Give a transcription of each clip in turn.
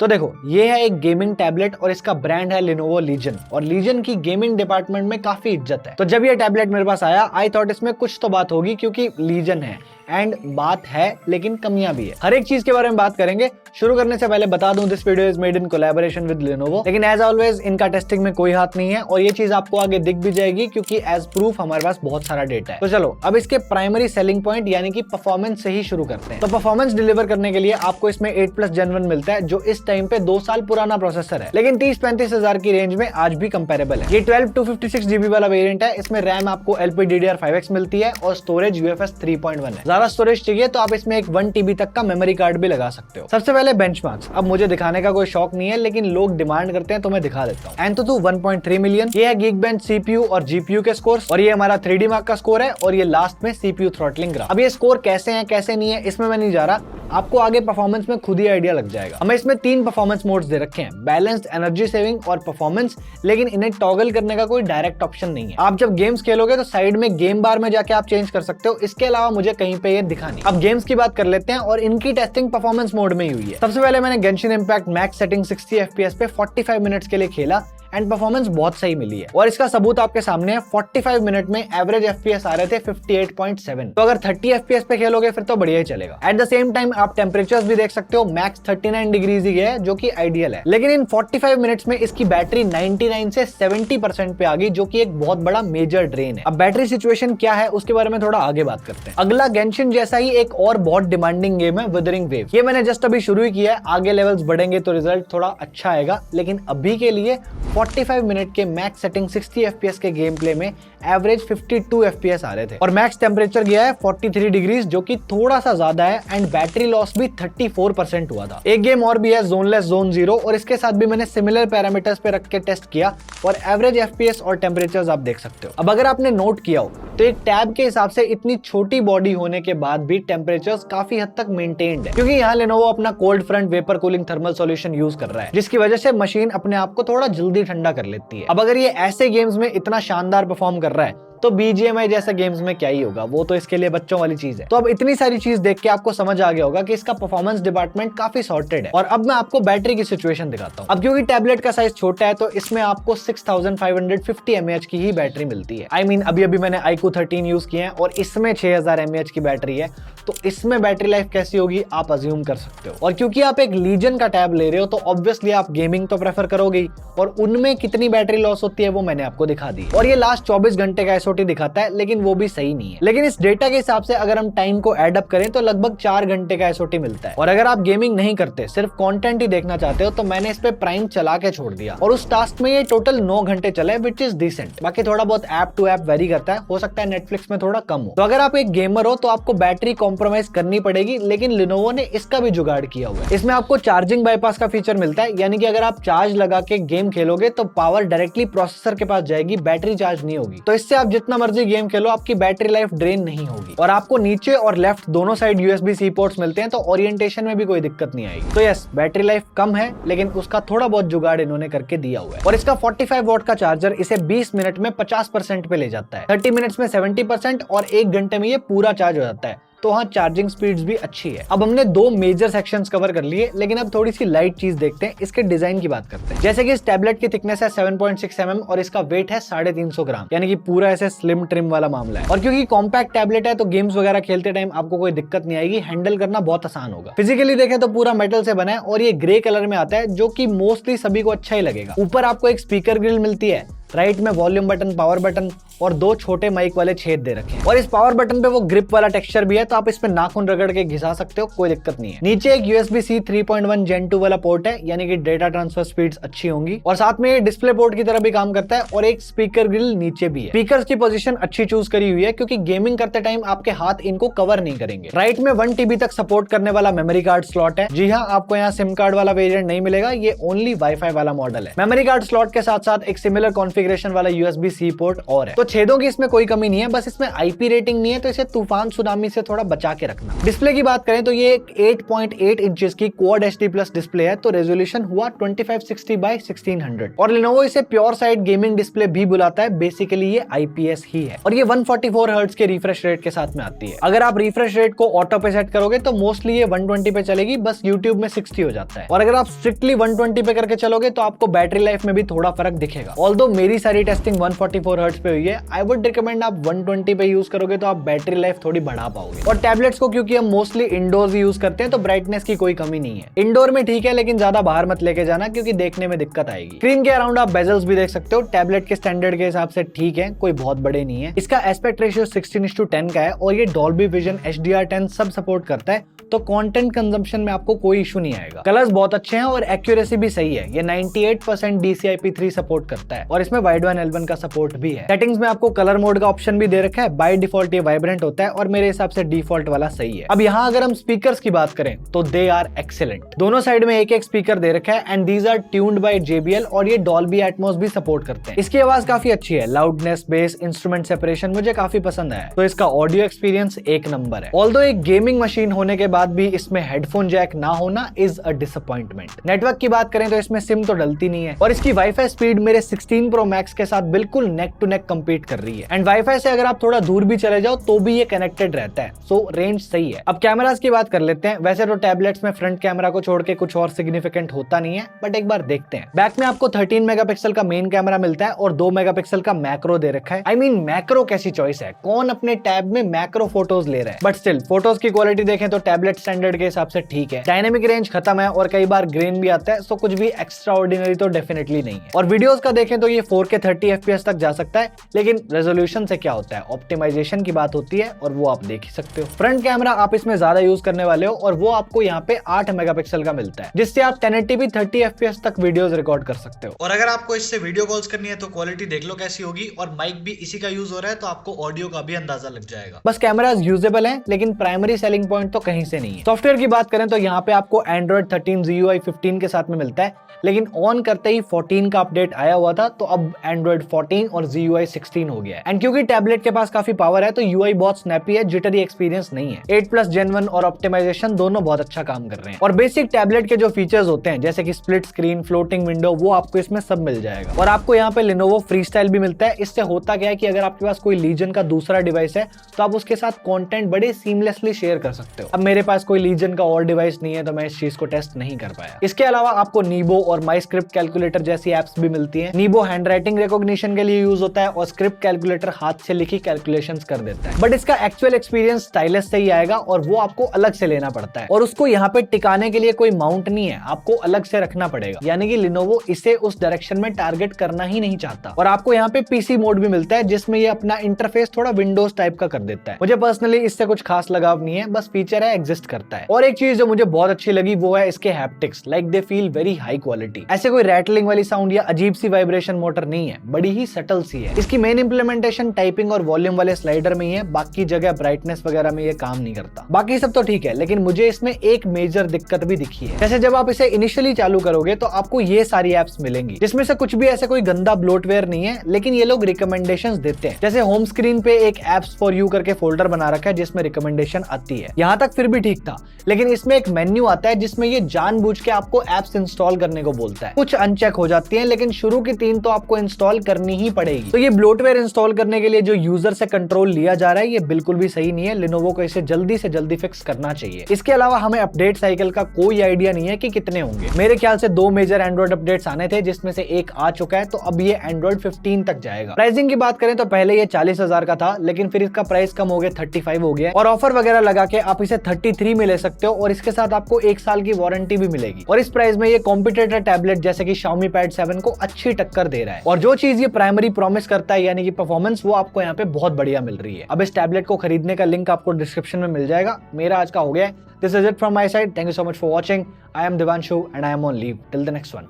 तो देखो, ये है एक गेमिंग टैबलेट और इसका ब्रांड है Lenovo Legion, और Legion की गेमिंग डिपार्टमेंट में काफी इज्जत है। तो जब ये टैबलेट मेरे पास आया, आई थॉट इसमें कुछ तो बात होगी, क्योंकि Legion है एंड बात है लेकिन कमियां भी है। हर एक चीज के बारे में बात करेंगे। शुरू करने से पहले बता दूं, this video is made in collaboration with Lenovo, लेकिन एज ऑलवेज इनका टेस्टिंग में कोई हाथ नहीं है, और ये चीज आपको आगे दिख भी जाएगी क्योंकि एज प्रूफ हमारे पास बहुत सारा डेटा है। तो चलो अब इसके प्राइमरी सेलिंग पॉइंट यानी कि परफॉर्मेंस से ही शुरू करते हैं। तो परफॉर्मेंस डिलीवर करने के लिए आपको इसमें 8+ Gen 1 मिलता है, जो इस टाइम पे 2 साल पुराना प्रोसेसर है, लेकिन 30-35 हजार की रेंज में आज भी कंपेरेबल है। ये 12-256 GB वाला वेरिएंट है। इसमें रैम आपको LPDDR5X मिलती है और स्टोरेज UFS 3.1 है। ज्यादा स्टोरेज चाहिए तो आप इसमें एक 1 TB तक का मेमोरी कार्ड भी लगा सकते हो। सबसे पहले बेंचमार्क्स। अब मुझे दिखाने का कोई शौक नहीं है, लेकिन लोग डिमांड करते हैं तो मैं दिखा देता हूँ। Antutu 1.3 मिलियन, ये है Geekbench CPU और GPU के स्कोर, और ये हमारा 3D Mark का स्कोर है, और ये लास्ट में CPU थ्रॉटलिंग ग्राफ। अब ये स्कोर कैसे हैं कैसे नहीं है इसमें मैं नहीं जा रहा, आपको आगे परफॉर्मेंस में खुद ही आइडिया लग जाएगा। हमें इसमें 3 परफॉर्मेंस मोड्स दे रखे हैं, बैलेंस्ड, एनर्जी सेविंग और परफॉर्मेंस, लेकिन इन्हें टॉगल करने का कोई डायरेक्ट ऑप्शन नहीं है। आप जब गेम्स खेलोगे तो साइड में गेम बार में जाके आप चेंज कर सकते हो, इसके अलावा मुझे कहीं पे ये दिखा नहीं। अब गेम्स की बात कर लेते हैं, और इनकी टेस्टिंग परफॉर्मेंस मोड में ही हुई है। सबसे पहले मैंने Genshin impact max setting 60 FPS पे 45 मिनट्स के लिए खेला एंड परफॉर्मेंस बहुत सही मिली है, और इसका सबूत आपके सामने है। 45 मिनट में एवरेज FPS आ रहे थे 58.7, तो अगर 30 FPS पे खेलोगे फिर तो बढ़िया ही चलेगा। एट द सेम टाइम आप टेम्परेचर्स भी देख सकते हो, मैक्स 39 डिग्रीज ही है, जो कि आइडियल है। लेकिन इन 45 मिनट्स में इसकी बैटरी 99 से 70% पे आ गई, जो कि एक बहुत बड़ा मेजर ड्रेन है। अब बैटरी सिचुएशन क्या है उसके बारे में थोड़ा आगे बात करते हैं। अगला गेंशिन जैसा ही एक और बहुत डिमांडिंग गेम है विदरिंग वेव। ये मैंने जस्ट अभी शुरू ही किया है, आगे लेवल्स बढ़ेंगे तो रिजल्ट थोड़ा अच्छा आएगा, लेकिन अभी के लिए 45 मिनट के मैक्स सेटिंग 60 FPS के गेम प्ले में एवरेज 52 FPS आ रहे थे, और मैक्स टेम्परेचर गया है 43 डिग्रीज, जो कि थोड़ा सा ज्यादा है, एंड बैटरी लॉस भी 34% हुआ था। एक गेम और भी है जोनलेस जोन 0, और इसके साथ भी मैंने सिमिलर पैरामीटर्स पे रख के टेस्ट किया, और एवरेज FPS और टेम्परेचर्स आप देख सकते हो। अब अगर आपने नोट किया हो तो एक टैब के हिसाब से इतनी छोटी बॉडी होने के बाद भी टेम्परेचर्स काफी हद तक मेंटेन्ड है, क्योंकि यहाँ Lenovo अपना cold front vapour cooling thermal solution use कर रहा है, जिसकी वजह से मशीन अपने आप को थोड़ा जल्दी ठंडा कर लेती है। अब अगर ये ऐसे गेम्स में इतना शानदार परफॉर्म कर रहा है तो BGMI जैसे गेम्स में क्या ही होगा, वो तो इसके लिए बच्चों वाली चीज है। तो अब इतनी सारी चीज देख के आपको समझ आ गया होगा कि इसका परफॉर्मेंस डिपार्टमेंट काफी सॉर्टेड है। और अब मैं आपको बैटरी की सिचुएशन दिखाता हूँ। अब क्योंकि टैबलेट का साइज छोटा है तो इसमें आपको 6550 mAh की ही बैटरी मिलती है। I mean, अभी मैंने iQOO 13 यूज किए हैं और इसमें 6000 mAh की बैटरी है, तो इसमें बैटरी लाइफ कैसी होगी आप अज्यूम कर सकते हो। और क्योंकि आप एक लीजन का टैब ले रहे हो तो ऑब्वियसली आप गेमिंग तो प्रेफर करोगे, और उनमें कितनी बैटरी लॉस होती है वो मैंने आपको दिखा दी, और ये लास्ट 24 घंटे का SOT दिखाता है, लेकिन वो भी सही नहीं है। लेकिन इस डेटा के हिसाब से अगर हम टाइम को एड अप करें तो लगभग 4 घंटे का SOT मिलता है। और अगर आप गेमिंग नहीं करते, सिर्फ कंटेंट ही देखना चाहते हो, तो मैंने इस पे प्राइम चला के छोड़ दिया, और उस टास्क में ये टोटल 9 घंटे चले, विच इज डिसेंट। बाकी थोड़ा बहुत ऐप टू ऐप वेरी करता है, हो सकता है नेटफ्लिक्स में थोड़ा कम हो। तो अगर आप एक गेमर हो तो आपको बैटरी कॉम्प्रोमाइज करनी पड़ेगी, लेकिन Lenovo ने इसका भी जुगाड़ किया हुआ है। इसमें आपको चार्जिंग बाईपास का फीचर मिलता है, यानी कि अगर आप चार्ज लगा के गेम खेलोगे तो पावर डायरेक्टली प्रोसेसर के पास जाएगी, बैटरी चार्ज नहीं होगी। तो इससे आप जितना मर्जी गेम खेलो, आपकी बैटरी लाइफ ड्रेन नहीं होगी। और आपको नीचे और लेफ्ट दोनों साइड USB-C पोर्ट्स मिलते हैं, तो ओरिएंटेशन में भी कोई दिक्कत नहीं आएगी। तो यस, बैटरी लाइफ कम है, लेकिन उसका थोड़ा बहुत जुगाड़ इन्होंने करके दिया हुआ है। और इसका 45 वॉट का चार्जर इसे 20 मिनट में 50% पे ले जाता है, 30 मिनट्स में 70%, और 1 घंटे में ये पूरा चार्ज हो जाता है। तो हाँ, चार्जिंग स्पीड्स भी अच्छी है। अब हमने 2 मेजर सेक्शंस कवर कर लिए, लेकिन अब थोड़ी सी लाइट चीज देखते हैं, इसके डिजाइन की बात करते हैं। जैसे कि इस टैबलेट की थिकनेस है 7.6 mm और इसका वेट है 350 ग्राम, यानी कि पूरा ऐसे स्लिम ट्रिम वाला मामला है। और क्योंकि कॉम्पैक्ट टैबलेट है तो गेम्स वगैरह खेलते टाइम आपको कोई दिक्कत नहीं आएगी, हैंडल करना बहुत आसान होगा। फिजिकली देखें तो पूरा मेटल से बना है, और ये ग्रे कलर में आता है, जो कि मोस्टली सभी को अच्छा ही लगेगा। ऊपर आपको एक स्पीकर ग्रिल मिलती है, राइट में वॉल्यूम बटन, पावर बटन, और 2 छोटे माइक वाले छेद दे रखे हैं। और इस पावर बटन पे वो ग्रिप वाला टेक्सचर भी है, तो आप इसमें नाखून रगड़ के घिसा सकते हो, कोई दिक्कत नहीं है। नीचे एक USB-C 3.1 Gen 2 वाला पोर्ट है, यानी कि डेटा ट्रांसफर स्पीड्स अच्छी होंगी, और साथ में ये डिस्प्ले पोर्ट की तरह भी काम करता है, और एक स्पीकर ग्रिल नीचे भी है। स्पीकर्स की पोजीशन अच्छी चूज करी हुई है, क्योंकि गेमिंग करते टाइम आपके हाथ इनको कवर नहीं करेंगे। राइट में 1 TB तक सपोर्ट करने वाला मेमोरी कार्ड स्लॉट है। जी हाँ, आपको यहाँ सिम कार्ड वाला वेरिएंट नहीं मिलेगा, ये ओनली वाईफाई वाला मॉडल है। मेमोरी कार्ड स्लॉट के साथ साथ एक सिमिलर कॉन्फ़िगरेशन कॉन्फ़िगरेशन वाला USB-C पोर्ट और है। तो छेदों की इसमें कोई कमी नहीं है, बस इसमें IP रेटिंग नहीं है, तो इसे तूफान सुनामी से थोड़ा बचा के रखना। डिस्प्ले की बात करें तो ये एक 8.8 इंचेस की क्वाड HD प्लस डिस्प्ले है, तो रेजोल्यूशन हुआ 2560 बाय 1600 और Lenovo इसे प्योर साइड गेमिंग डिस्प्ले भी बुलाता है। बेसिकली ये IPS ही है और ये 144 हर्ट्ज के रिफ्रेश रेट के साथ में आती है। अगर आप रिफ्रेश रेट को ऑटो पे सेट करोगे तो मोस्टली ये 120 पे चलेगी, बस YouTube में 60 हो जाता है। और अगर आप स्ट्रिक्टली 120 पे करके चलोगे तो आपको बैटरी लाइफ में भी थोड़ा फर्क दिखेगा। ऑल्दो मेरी सारी टेस्टिंग 144 हर्ट्ज पे हुई है, आई वुड रिकमेंड आप 120 पे यूज करोगे तो आप बैटरी लाइफ थोड़ी बढ़ा पाओगे। और टैबलेट्स को क्योंकि हम मोस्टली इंडोर्स यूज करते हैं तो ब्राइटनेस की कोई कमी नहीं है। इंडोर में ठीक है, लेकिन ज्यादा बाहर मत लेके जाना क्योंकि देखने में दिक्कत आएगी। स्क्रीन के अराउंड आप बेजल्स भी देख सकते हो, टैबलेट के स्टैंडर्ड के हिसाब से ठीक है, कोई बहुत बड़े नहीं है। इसका एस्पेक्ट रेशियो 16:10 का है और ये डॉल्बी विजन HDR10 सब सपोर्ट करता है, तो कंटेंट कंजम्पशन में आपको कोई इशू नहीं आएगा। कलर्स बहुत अच्छे हैं और एक्यूरेसी भी सही है। ये 98% DCI-P3 सपोर्ट करता है और इसमें वाइड वन L1 का सपोर्ट भी है। सेटिंग्स में आपको कलर मोड का ऑप्शन भी दे रखा है। बाय डिफॉल्ट ये वाइब्रेंट होता है और मेरे हिसाब से डिफॉल्ट वाला सही है। अब यहाँ अगर हम स्पीकर्स की बात करें तो दे आर एक्सीलेंट। दोनों साइड में एक एक स्पीकर दे रखा है and these are tuned by JBL और ये डॉल्बी एटमॉस भी सपोर्ट करते हैं। इसकी आवाज काफी अच्छी है, लाउडनेस, बेस, इंस्ट्रूमेंट सेपरेशन मुझे काफी पसंद है, तो इसका ऑडियो एक्सपीरियंस एक नंबर है। ऑल्दो एक गेमिंग मशीन होने के बाद भी इसमें हेडफोन जैक ना होना इज अ डिसअपॉइंटमेंट। नेटवर्क की बात करें तो इसमें सिम तो डलती नहीं है और इसकी वाईफाई स्पीड मेरे 16 Pro Max के साथ बिल्कुल नेक टू नेक कम्पीट कर रही है एंड वाईफाई से अगर आप थोड़ा दूर भी चले जाओ तो भी ये कनेक्टेड रहता है, सो रेंज सही है। अब कैमरास की बात कर लेते हैं। वैसे तो टैबलेट्स में फ्रंट कैमरा को छोड़ के कुछ और सिग्निफिकेंट होता नहीं है, बट एक बार देखते हैं। बैक में आपको 13 मेगापिक्सल का मेन कैमरा मिलता है और 2 मेगापिक्सल का मैक्रो दे रखा है। आई मीन मैक्रो कैसी चॉइस है, कौन अपने टैब में मैक्रो फोटोज ले रहा है, बट स्टिल फोटोज की क्वालिटी देखें तो टैबलेट स्टैंडर्ड के हिसाब से ठीक है। डायनेमिक रेंज खत्म है और कई बार ग्रेन भी आता है, सो कुछ भी एक्स्ट्रा ऑर्डिनरी तो डेफिनेटली नहीं है। और वीडियोस का देखें तो ये 4K 30 FPS तक जा सकता है, लेकिन रेजोल्यूशन से क्या होता है, ऑप्टिमाइजेशन की बात होती है और वो आप देख ही सकते हो। फ्रंट कैमरा आप इसमें ज्यादा यूज करने वाले हो और वो आपको यहाँ पे 8 मेगापिक्सल का मिलता है, जिससे आप 1080p 30 FPS तक वीडियोस रिकॉर्ड कर सकते हो। और अगर आपको इससे वीडियो कॉल्स करनी है तो क्वालिटी देख लो कैसी होगी, और माइक भी इसी का यूज हो रहा है तो आपको ऑडियो का भी अंदाजा लग जाएगा। बस कैमरास यूजेबल हैं, लेकिन प्राइमरी सेलिंग पॉइंट तो कहीं से नहीं है। सॉफ्टवेयर की बात करें तो यहाँ पे आपको Android 13 GUI 15 के साथ में मिलता है, लेकिन ऑन करते ही 14 का अपडेट आया हुआ था, तो अब Android 14 और GUI 16 हो गया है। एंड क्योंकि टैबलेट के पास काफी पावर है तो UI बहुत स्नैपी है, जिटरी एक्सपीरियंस नहीं है। 8+ Gen 1 और ऑप्टिमाइजेशन दोनों बहुत अच्छा काम कर रहे हैं और बेसिक टैबलेट के जो फीचर्स होते हैं जैसे कि स्प्लिट स्क्रीन, फ्लोटिंग विंडो, वो आपको इसमें सब मिल जाएगा। और आपको यहाँ पे Lenovo फ्रीस्टाइल भी मिलता है। इससे होता क्या है कि अगर आपके पास कोई लीजन का दूसरा डिवाइस है तो आप उसके साथ कंटेंट बड़े सीमलेसली शेयर कर सकते हो। अब मेरे पास कोई लीजन का और डिवाइस नहीं है तो मैं इस चीज को टेस्ट नहीं कर पाया। इसके अलावा आपको नीबो और माई स्क्रिप्ट कैलकुलेटर जैसी एप्स भी मिलती हैं। नीबो हैंडराइटिंग रिकॉग्निशन के लिए यूज होता है और स्क्रिप्ट कैलकुलेटर हाथ से लिखी कैलकुलेशंस कर देता है, बट इसका एक्चुअल एक्सपीरियंस स्टाइलस से ही आएगा और वो आपको अलग से लेना पड़ता है और उसको यहाँ पे टिकाने के लिए कोई माउंट नहीं है, आपको अलग से रखना पड़ेगा। यानी कि Lenovo इसे उस डायरेक्शन में टारगेट करना ही नहीं चाहता। और आपको यहाँ पे PC मोड भी मिलता है जिसमें ये अपना इंटरफेस थोड़ा विंडोज टाइप का कर देता है। मुझे पर्सनली इससे कुछ खास लगाव नहीं है, बस फीचर है, एग्जिस्ट करता है। और एक चीज जो मुझे बहुत अच्छी लगी वो है इसके haptics, like they feel very high quality. ऐसे कोई रैटलिंग वाली साउंड या अजीब सी वाइब्रेशन मोटर नहीं है, बड़ी ही सटल सी है। इसकी मेन इंप्लीमेंटेशन टाइपिंग और वॉल्यूम वाले स्लाइडर में ही है, बाकी जगह ब्राइटनेस वगैरह में ये काम नहीं करता। बाकी सब तो ठीक है, लेकिन मुझे इसमें एक मेजर दिक्कत भी दिखी है। जैसे जब आप इसे इनिशियली चालू करोगे तो आपको ये सारी एप्स मिलेंगी, जिसमें से कुछ भी ऐसे कोई गंदा ब्लोटवेयर नहीं है, लेकिन ये लोग रिकमेंडेशंस देते हैं। जैसे होम स्क्रीन पे एक एप्स फॉर यू करके फोल्डर बना रखा है जिसमें रिकमेंडेशन आती है। यहाँ तक फिर भी ठीक था, लेकिन इसमें एक मेन्यू आता है जिसमें ये जानबूझ के आपको एप्स इंस्टॉल करने को बोलता है। कुछ अनचेक हो जाती है, लेकिन शुरू की 3 तो आपको इंस्टॉल करनी ही पड़ेगी। तो ये ब्लोटवेयर इंस्टॉल करने के लिए जो यूजर से कंट्रोल लिया जा रहा है ये बिल्कुल भी सही नहीं है। Lenovo को इसे जल्दी से जल्दी फिक्स करना चाहिए। इसके अलावा हमें अपडेट साइकिल का कोई आइडिया नहीं है कि कितने होंगे। मेरे ख्याल से 2 मेजर एंड्रॉइड अपडेट्स आने थे, जिसमें से एक आ चुका है, तो अब ये Android 15 तक जाएगा। प्राइसिंग की बात करें तो पहले ये 40,000 का था, लेकिन फिर इसका प्राइस कम हो गया 35 हो गया और ऑफर वगैरह लगा के आप इसे 33 में ले सकते हो और इसके साथ आपको 1 साल की वारंटी भी मिलेगी। और इस प्राइस में ये कॉम्पिटिटर टैबलेट जैसे कि Xiaomi Pad 7 को अच्छी टक्कर दे रहा है और जो चीज ये प्राइमरी प्रॉमिस करता है यानी कि परफॉर्मेंस, वो आपको यहाँ पे बहुत बढ़िया मिल रही है। अब इस टैबलेट को खरीदने का लिंक आपको डिस्क्रिप्शन में मिल जाएगा। मेरा आज का हो गया। This is it from my side. Thank you so much for watching. I am Divanshu and I am on leave till the next one.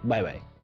Bye bye.